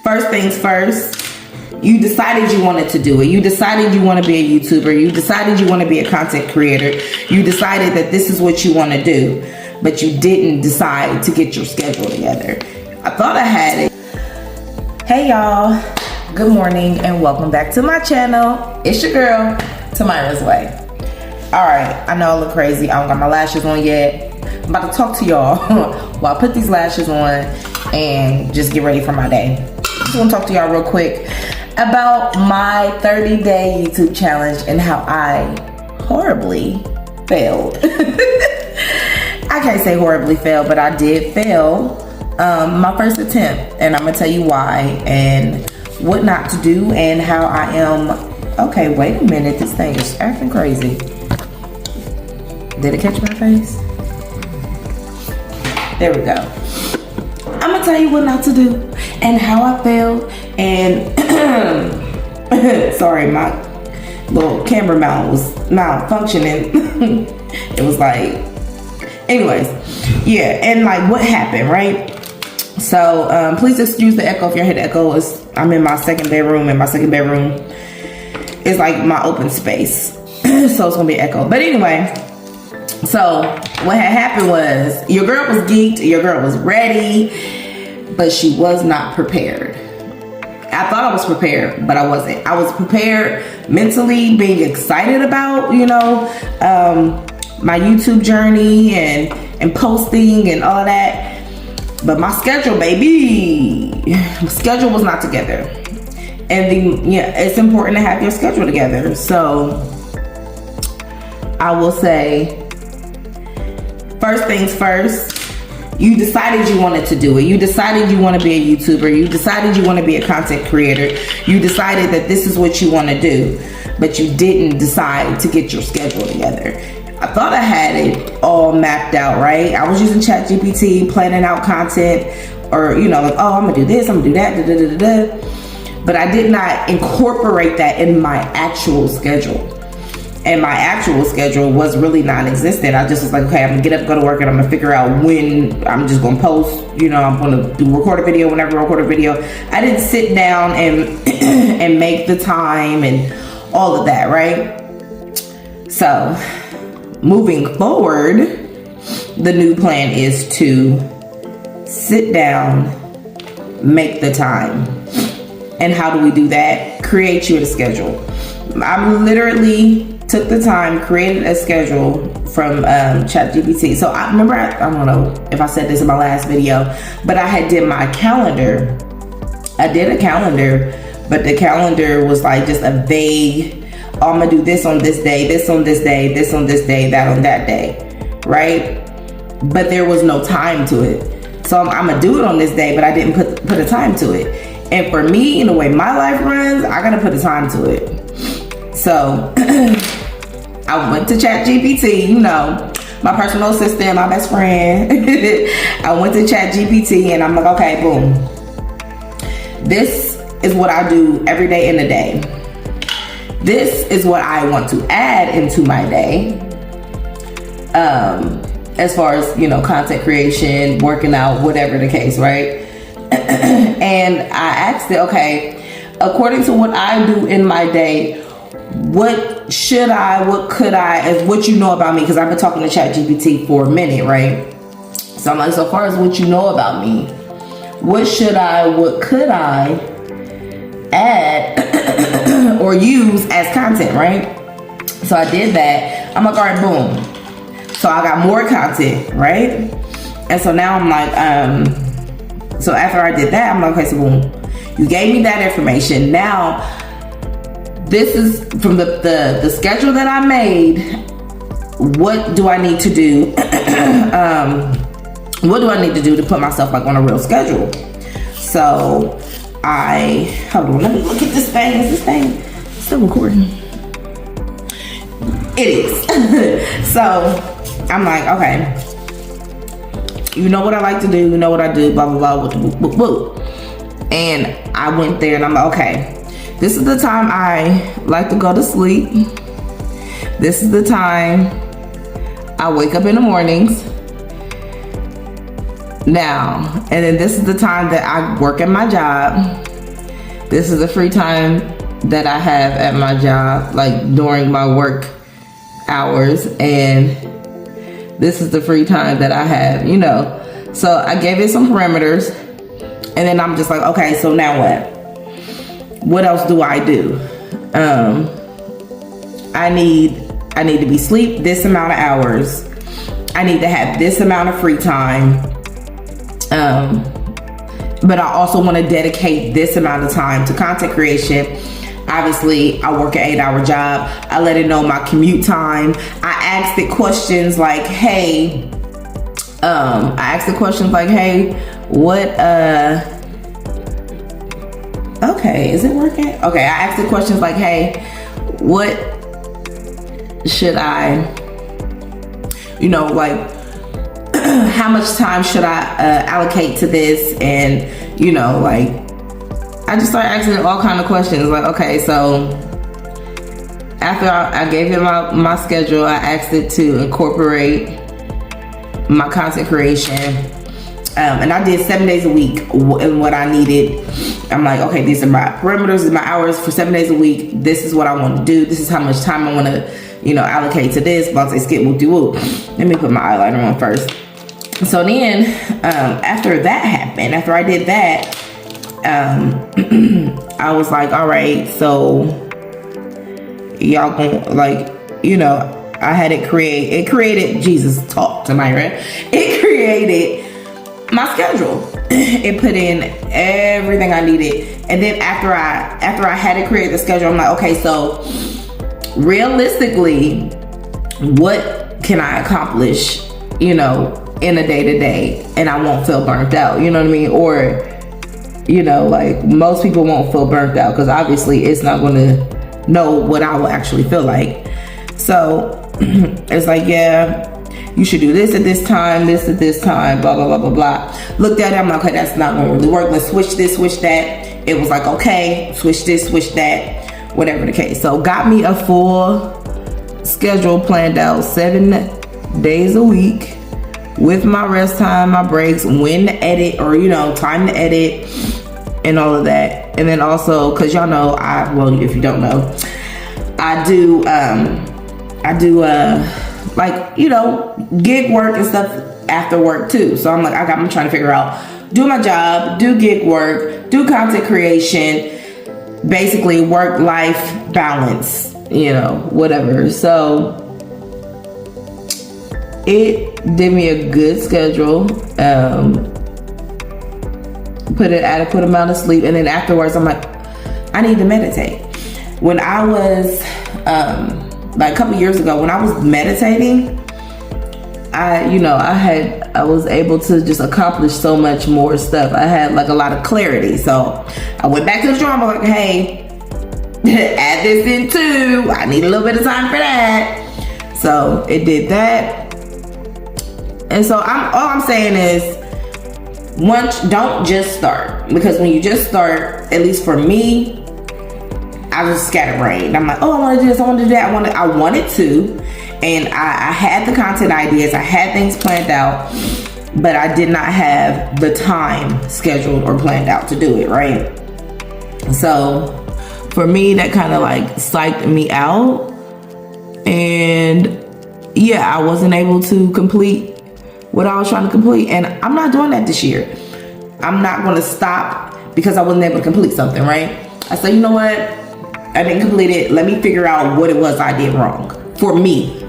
First things first, you decided you wanted to do it. You decided you want to be a YouTuber. You decided you want to be a content creator. You decided that this is what you want to do, but you didn't decide to get your schedule together. I thought I had it. Hey y'all, good morning and welcome back to my channel. It's your girl, Tamira's Way. All right, I know I look crazy. I don't got my lashes on yet. I'm about to talk to y'all while I put these lashes on and just get ready for my day. Just want to talk to y'all real quick about my 30-day YouTube challenge and how I horribly failed. I can't say horribly failed, but I did fail my first attempt, and I'm gonna tell you why and what not to do and how I am. Okay, wait a minute, this thing is acting crazy. Did it catch my face? There we go. I'm gonna tell you what not to do and how I failed, and sorry, my little camera mount was malfunctioning. It was like, anyways, yeah, and like what happened, right? So please excuse the echo if you're hearing the echo. I'm in my second bedroom, and my second bedroom is like my open space, so it's gonna be echo. But anyway, so what had happened was your girl was geeked, your girl was ready, but she was not prepared. I thought I was prepared, but I wasn't. I was prepared mentally, being excited about, my YouTube journey and posting and all of that. But my schedule, baby, my schedule was not together. And it's important to have your schedule together. So I will say, first things first, you decided you wanted to do it. You decided you want to be a YouTuber. You decided you want to be a content creator. You decided that this is what you want to do, but you didn't decide to get your schedule together. I thought I had it all mapped out, right? I was using ChatGPT, planning out content, or, like, oh, I'm gonna do this, I'm gonna do that, da, da, da, da. But I did not incorporate that in my actual schedule. And my actual schedule was really non-existent. I just was like, okay, I'm gonna get up, go to work, and I'm gonna figure out when I'm just gonna post, I'm gonna record a video whenever I record a video. I didn't sit down and and make the time and all of that, right? So moving forward, the new plan is to sit down, make the time. And how do we do that? Create you a schedule. I literally took the time, created a schedule from ChatGPT. So I remember, I don't know if I said this in my last video, but I had did my calendar. I did a calendar, but the calendar was like just a vague, oh, I'm gonna do this on this day, this on this day, this on this day, that on that day, right? But there was no time to it. So I'm gonna do it on this day, but I didn't put a time to it. And for me, in the way my life runs, I gotta put a time to it. So I went to ChatGPT, my personal assistant, my best friend. I went to ChatGPT and I'm like, okay, boom. This is what I do every day in the day. This is what I want to add into my day. As far as, content creation, working out, whatever the case, right? And I asked it, okay, according to what I do in my day, what could I, as what you know about me, because I've been talking to ChatGPT for a minute, right? So I'm like, so far as what you know about me, what could I add or use as content, right? So I did that. I'm like, all right, boom. So I got more content, right? And so now I'm like, so after I did that, I'm like, okay, so boom, you gave me that information. Now, this is from the schedule that I made. What do I need to do? What do I need to do to put myself like on a real schedule? So hold on, let me look at this thing. Is this thing still recording? It is. So I'm like, okay, you know what I like to do, you know what I do, blah, blah, blah, and I went there and I'm like, okay, this is the time I like to go to sleep. This is the time I wake up in the mornings. Now, and then this is the time that I work at my job. This is the free time that I have at my job, like during my work hours, and this is the free time that I have, you know. So I gave it some parameters, and then I'm just like, okay, so now what else do I do? I need to be sleep this amount of hours. I need to have this amount of free time. But I also want to dedicate this amount of time to content creation. Obviously, I work an 8-hour job. I let it know my commute time. I asked it questions like, hey, what, okay, is it working? Okay, I asked it questions like, hey, what should I, you know, like, how much time should I allocate to this? And, you know, like, I just started asking it all kind of questions. Like, okay, so after I gave it my schedule, I asked it to incorporate my content creation. And I did 7 days a week and what I needed. I'm like, okay, these are my parameters, these are my hours for 7 days a week. This is what I want to do. This is how much time I want to, you know, allocate to this. But I'll say skip, whoop, whoop. Let me put my eyeliner on first. So then, after that happened, after I did that, I was like, all right, so y'all gonna, like, you know, I had it created Jesus talk tonight, right? It created my schedule. It put in everything I needed. And then after I had it create the schedule, I'm like, okay, so realistically, what can I accomplish, you know, in a day-to-day, and I won't feel burnt out, you know what I mean? Or, you know, like, most people won't feel burnt out because obviously it's not going to know what I will actually feel like. So it's like, yeah, you should do this at this time, this at this time, blah, blah, blah, blah, blah. Looked at it, I'm like, okay, that's not going to really work. Let's switch this, switch that. It was like, okay, switch this, switch that, whatever the case. So got me a full schedule planned out, 7 days a week, with my rest time, my breaks, when to edit, or, you know, time to edit and all of that. And then also, because y'all know, well, if you don't know, I do like, you know, gig work and stuff after work too. So I'm like, I'm trying to figure out, do my job, do gig work, do content creation, basically work-life balance, you know, whatever. So it did me a good schedule, put an adequate amount of sleep, and then afterwards I'm like, I need to meditate. When I was like a couple years ago, when I was meditating, I was able to just accomplish so much more stuff. I had like a lot of clarity. So I went back to the drawing board, like, hey, add this in too. I need a little bit of time for that. So it did that. And so all I'm saying is, don't just start, because when you just start, at least for me, I was scatterbrained. I'm like, oh, I want to do this, I want to do that, I wanted to, and I had the content ideas, I had things planned out, but I did not have the time scheduled or planned out to do it, right? So for me, that kind of like psyched me out, and yeah, I wasn't able to complete what I was trying to complete, and I'm not doing that this year. I'm not going to stop because I wasn't able to complete something, right? I said, you know what? I didn't complete it. Let me figure out what it was I did wrong for me.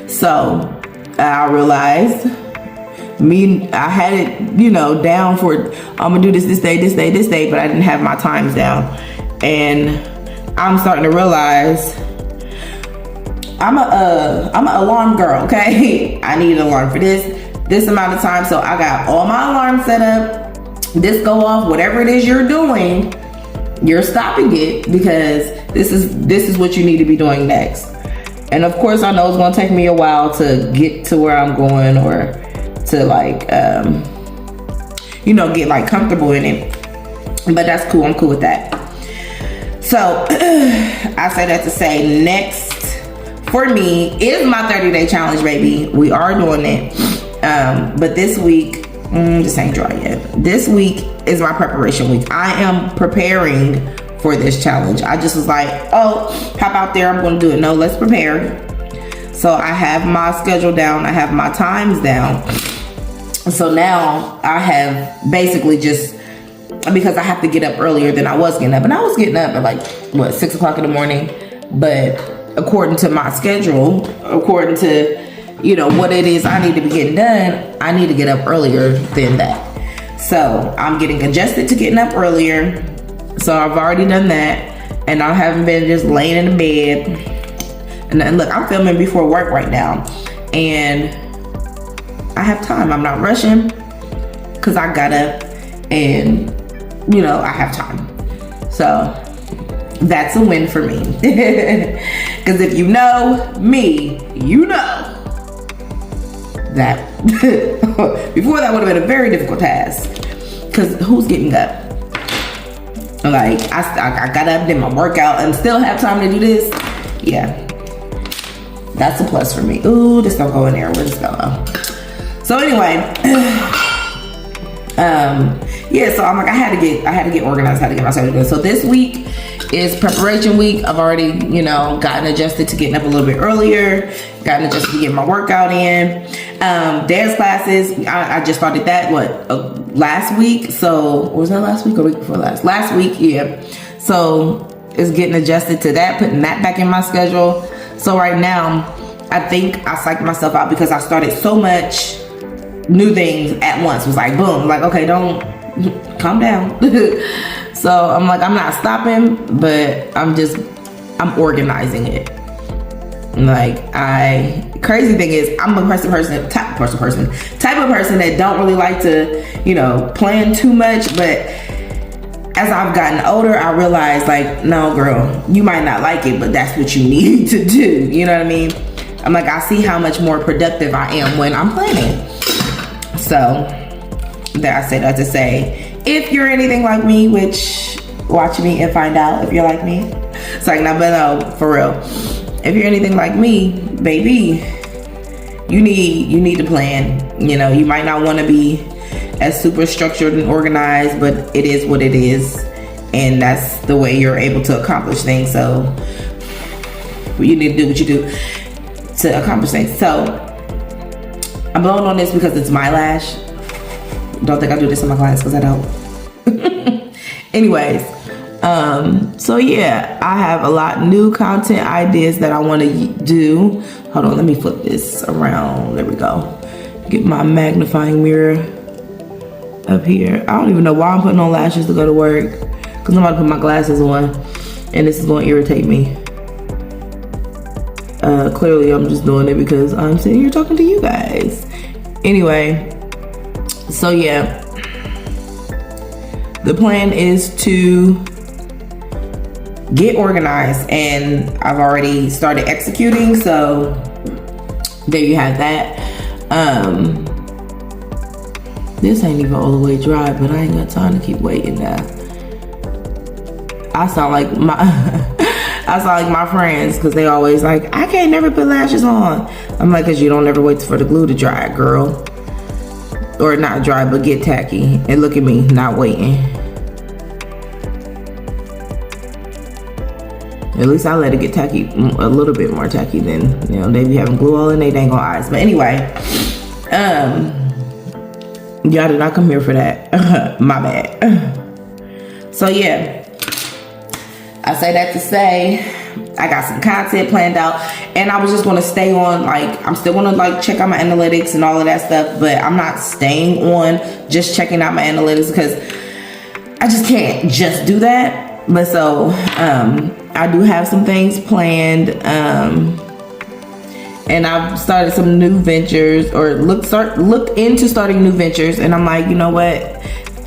So I realized I had it, you know, down for, I'm gonna do this day, but I didn't have my times down. And I'm starting to realize I'm an alarm girl, okay? I need an alarm for this amount of time. So I got all my alarms set up. This go off, whatever it is you're doing, you're stopping it, because this is what you need to be doing next. And of course, I know it's gonna take me a while to get to where I'm going, or to like, you know, get like comfortable in it. But that's cool. I'm cool with that. So I say that to say, next for me is my 30-day challenge, baby. We are doing it. But this week, this ain't dry yet. This week is my preparation week. I am preparing for this challenge. I just was like, oh, hop out there, I'm gonna do it. No, let's prepare. So I have my schedule down, I have my times down. So now I have basically just, because I have to get up earlier than I was getting up. And I was getting up at like, 6 o'clock in the morning. But according to my schedule, according to, what it is I need to be getting done, I need to get up earlier than that. So I'm getting adjusted to getting up earlier. So I've already done that. And I haven't been just laying in the bed. And look, I'm filming before work right now. And I have time. I'm not rushing because I got up and, I have time. So that's a win for me. Because if you know me, you know that before that would have been a very difficult task. Because who's getting up? Like, I got up, did my workout, and still have time to do this? Yeah. That's a plus for me. Ooh, this don't go in there. Where's this go? So anyway, yeah, so I'm like, I had to get organized, had to get myself together. So this week is preparation week. I've already, gotten adjusted to getting up a little bit earlier, gotten adjusted to getting my workout in. Dance classes, I just started that, last week? So, was that last week or week before last? Last week, yeah. So it's getting adjusted to that, putting that back in my schedule. So right now, I think I psyched myself out because I started so much new things at once. It was like, boom, like, okay, don't, calm down. So I'm like, I'm not stopping, but I'm organizing it. Like, crazy thing is, I'm a type of person that don't really like to, plan too much, but as I've gotten older, I realized, like, no, girl, you might not like it, but that's what you need to do. You know what I mean? I'm like, I see how much more productive I am when I'm planning. So, there, I say that to say, if you're anything like me, which, watch me and find out if you're like me. It's like, no, but no, for real. If you're anything like me, baby, you need to plan. You might not want to be as super structured and organized, but it is what it is, and that's the way you're able to accomplish things. So you need to do what you do to accomplish things. So I'm blowing on this because it's my lash. Don't think I do this in my clients, because I don't. Anyways, so yeah, I have a lot new content ideas that I want to do. Hold on, let me flip this around. There we go. Get my magnifying mirror up here. I don't even know why I'm putting on lashes to go to work, because I'm about to put my glasses on and this is going to irritate me. Clearly I'm just doing it because I'm sitting here talking to you guys. Anyway, so yeah, the plan is to get organized, and I've already started executing. So there you have that. This ain't even all the way dry, but I ain't got time to keep waiting now. I sound like my friends, because they always like, I can't never put lashes on. I'm like, because you don't ever wait for the glue to dry, girl. Or not dry, but get tacky. And look at me, not waiting. At least I let it get tacky, a little bit more tacky than, they be having glue all in their dang eyes. But anyway, y'all did not come here for that. My bad. So yeah, I say that to say, I got some content planned out, and I was just going to stay on, like, I'm still going to like check out my analytics and all of that stuff, but I'm not staying on just checking out my analytics, because I just can't just do that. But so, I do have some things planned, and I've started some new ventures, or look into starting new ventures. And I'm like, you know what?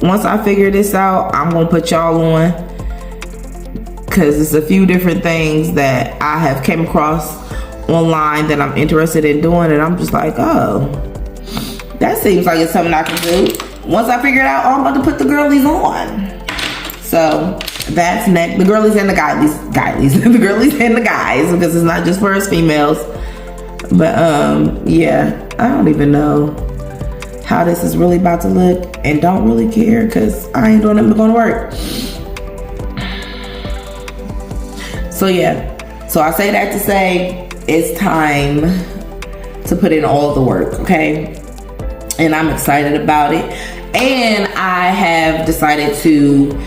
Once I figure this out, I'm gonna put y'all on, because it's a few different things that I have came across online that I'm interested in doing, and I'm just like, oh, that seems like it's something I can do. Once I figure it out, I'm about to put the girlies on. So that's next. The girlies and the guys, the girlies and the guys, because it's not just for us females. But yeah, I don't even know how this is really about to look, and don't really care, because I ain't doing nothing but going to work. So yeah, so I say that to say it's time to put in all the work, okay? And I'm excited about it. And I have decided to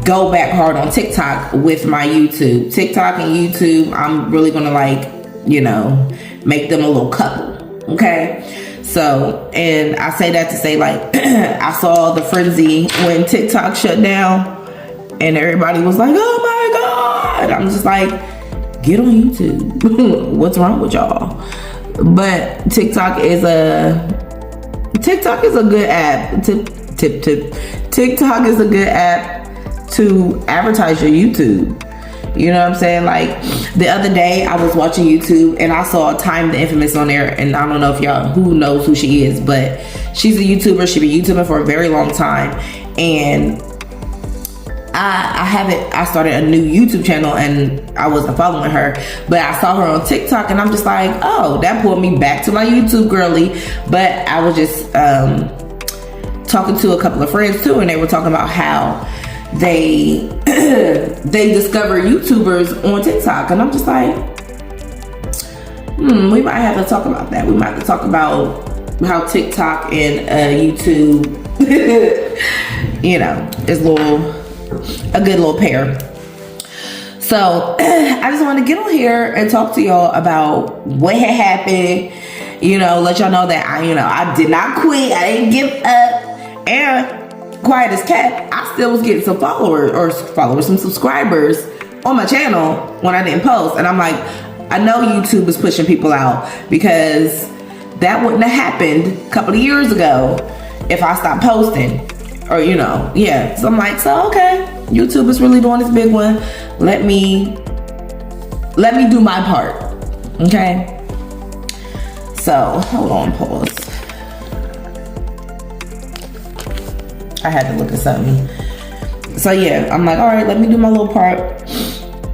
go back hard on TikTok with my YouTube. TikTok and YouTube, I'm really gonna like, you know, make them a little couple, okay? So, and I say that to say like, I saw the frenzy when TikTok shut down and everybody was like, oh my God. I'm just like, get on YouTube. What's wrong with y'all? But TikTok is a good app. TikTok is a good app to advertise your YouTube. You know what I'm saying? Like the other day I was watching YouTube and I saw Time the Infamous on there, and I don't know if y'all, who knows who she is, but she's a YouTuber. She's been YouTubing for a very long time, and I started a new YouTube channel and I wasn't following her, but I saw her on TikTok and I'm just like, oh, that pulled me back to my YouTube girly. But I was just talking to a couple of friends too, and they were talking about how they discover YouTubers on TikTok, and I'm just like, we might have to talk about that. We might have to talk about how TikTok and YouTube, you know, is a good little pair. So I just want to get on here and talk to y'all about what had happened. You know, let y'all know that I did not quit. I didn't give up. And quiet as cat, I still was getting some some subscribers on my channel when I didn't post. And I'm like, I know YouTube is pushing people out, because that wouldn't have happened a couple of years ago if I stopped posting. Or, you know, yeah. So I'm like, so okay, YouTube is really doing this big one. Let me do my part. Okay. So hold on, pause. I had to look at something. So yeah, I'm like, all right, let me do my little part.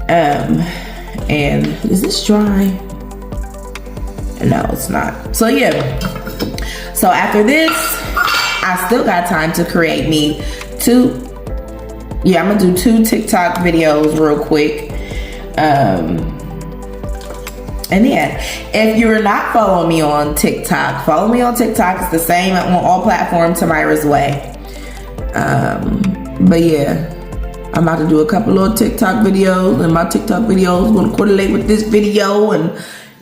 And is this dry? No, it's not. So yeah. So after this, I still got time to create me I'm gonna do 2 TikTok videos real quick. And yeah, if you're not following me on TikTok, follow me on TikTok. It's the same on all platforms, Tamira's Way. But yeah, I'm about to do a couple of TikTok videos, and my TikTok videos gonna correlate with this video, and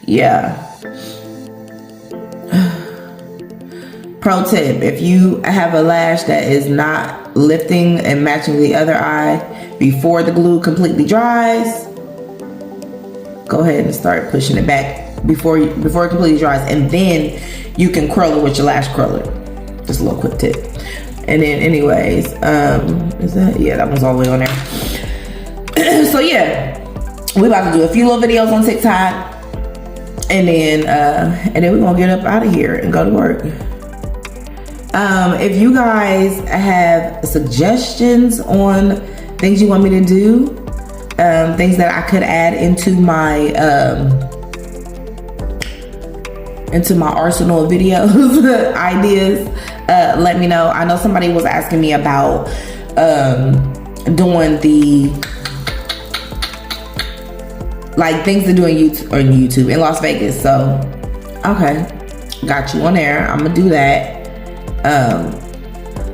yeah. Pro tip, if you have a lash that is not lifting and matching the other eye before the glue completely dries, go ahead and start pushing it back before it completely dries, and then you can curl it with your lash curler. Just a little quick tip. And then anyways, that one's all the way on there. So yeah, we about to do a few little videos on TikTok, and then we're gonna get up out of here and go to work. If you guys have suggestions on things you want me to do, things that I could add into my arsenal of videos, ideas, let me know. I know somebody was asking me about doing the things to do on YouTube in Las Vegas. So okay, got you on there. I'm gonna do that.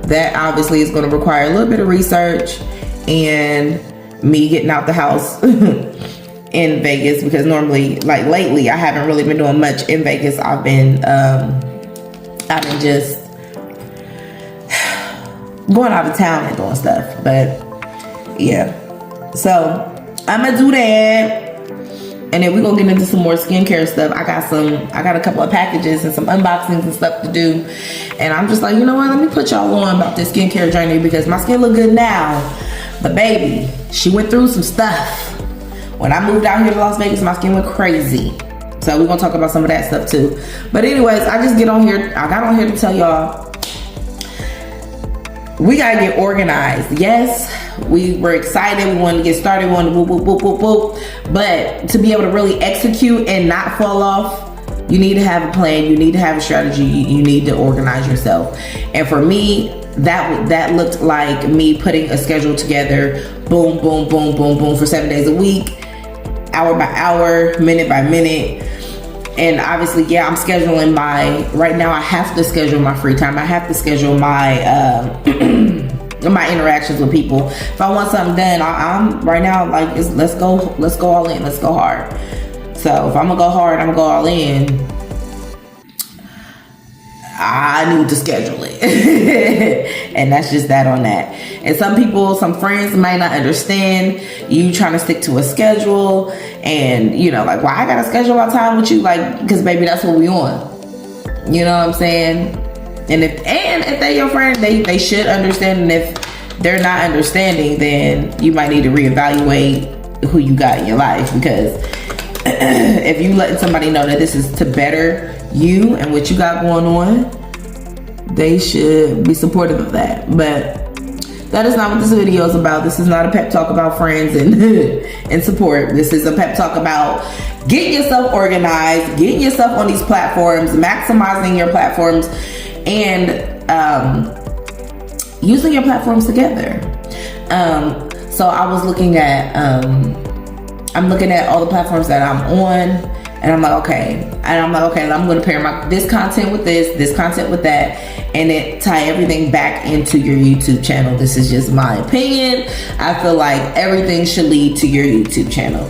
That obviously is going to require a little bit of research and me getting out the house in Vegas, because normally, lately, I haven't really been doing much in Vegas. I've been just going out of town and doing stuff. But yeah, so I'm gonna do that. And then we're gonna get into some more skincare stuff. I got a couple of packages and some unboxings and stuff to do. And I'm just like, you know what? Let me put y'all on about this skincare journey, because my skin look good now. But baby, she went through some stuff. When I moved out here to Las Vegas, my skin went crazy. So we're gonna talk about some of that stuff too. But anyways, I got on here to tell y'all, we gotta get organized. Yes, we were excited. We wanted to get started. We wanted to whoop. But to be able to really execute and not fall off, you need to have a plan. You need to have a strategy. You need to organize yourself. And for me, that looked like me putting a schedule together. Boom, boom, boom, boom, boom for 7 days a week. hour by hour, minute by minute. And obviously, yeah, I'm scheduling right now I have to schedule my free time. I have to schedule my my interactions with people. If I want something done, I'm right now like, let's go all in, let's go hard. So if I'm gonna go hard, I'm gonna go all in. I need to schedule it. And that's just that on that. And some friends might not understand you trying to stick to a schedule, and like, why I gotta schedule my time with you? Like, because baby, that's what we on. You know what I'm saying? And if they're your friend, they should understand. And if they're not understanding, then you might need to reevaluate who you got in your life. Because if you letting somebody know that this is to better you and what you got going on, they should be supportive of that. But that is not what this video is about. This is not a pep talk about friends and and support. This is a pep talk about getting yourself organized, getting yourself on these platforms, maximizing your platforms, and using your platforms together. So I was looking at I'm looking at all the platforms that I'm on, and I'm like, okay, I'm going to pair this content with this content with that, and then tie everything back into your YouTube channel. This is just my opinion. I feel like everything should lead to your YouTube channel.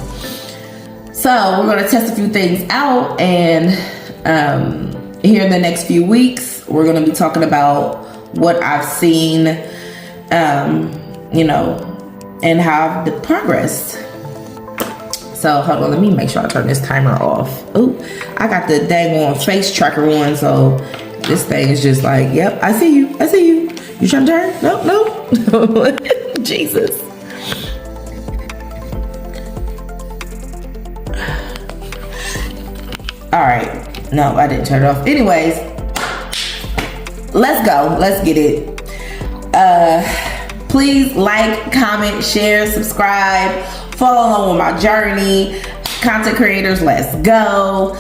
So we're going to test a few things out, and here in the next few weeks, we're going to be talking about what I've seen, and how I've progressed. So hold on, let me make sure I turn this timer off. Oh, I got the dang on face tracker on, so this thing is just like, yep, I see you. You trying to turn? Nope. Jesus. All right, no, I didn't turn it off. Anyways, let's go. Let's get it. Please like, comment, share, subscribe. Follow along with my journey. Content creators, let's go.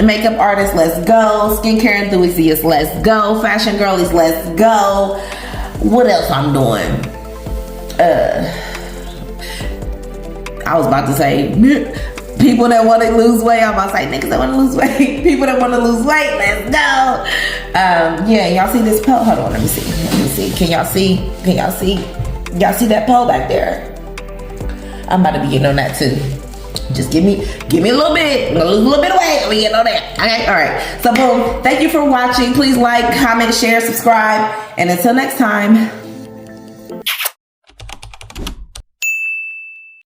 Makeup artists, let's go. Skincare enthusiasts, let's go. Fashion girlies, let's go. What else I'm doing? I was about to say people that want to lose weight. I'm about to say niggas that want to lose weight. People that want to lose weight, let's go. Yeah, y'all see this pole? Hold on, let me see. Can y'all see? Y'all see that pole back there? I'm about to be getting on that too. Just give me a little bit. I'm gonna lose a little bit of weight. We getting on that. Okay, all right. So boom. Thank you for watching. Please like, comment, share, subscribe, and until next time.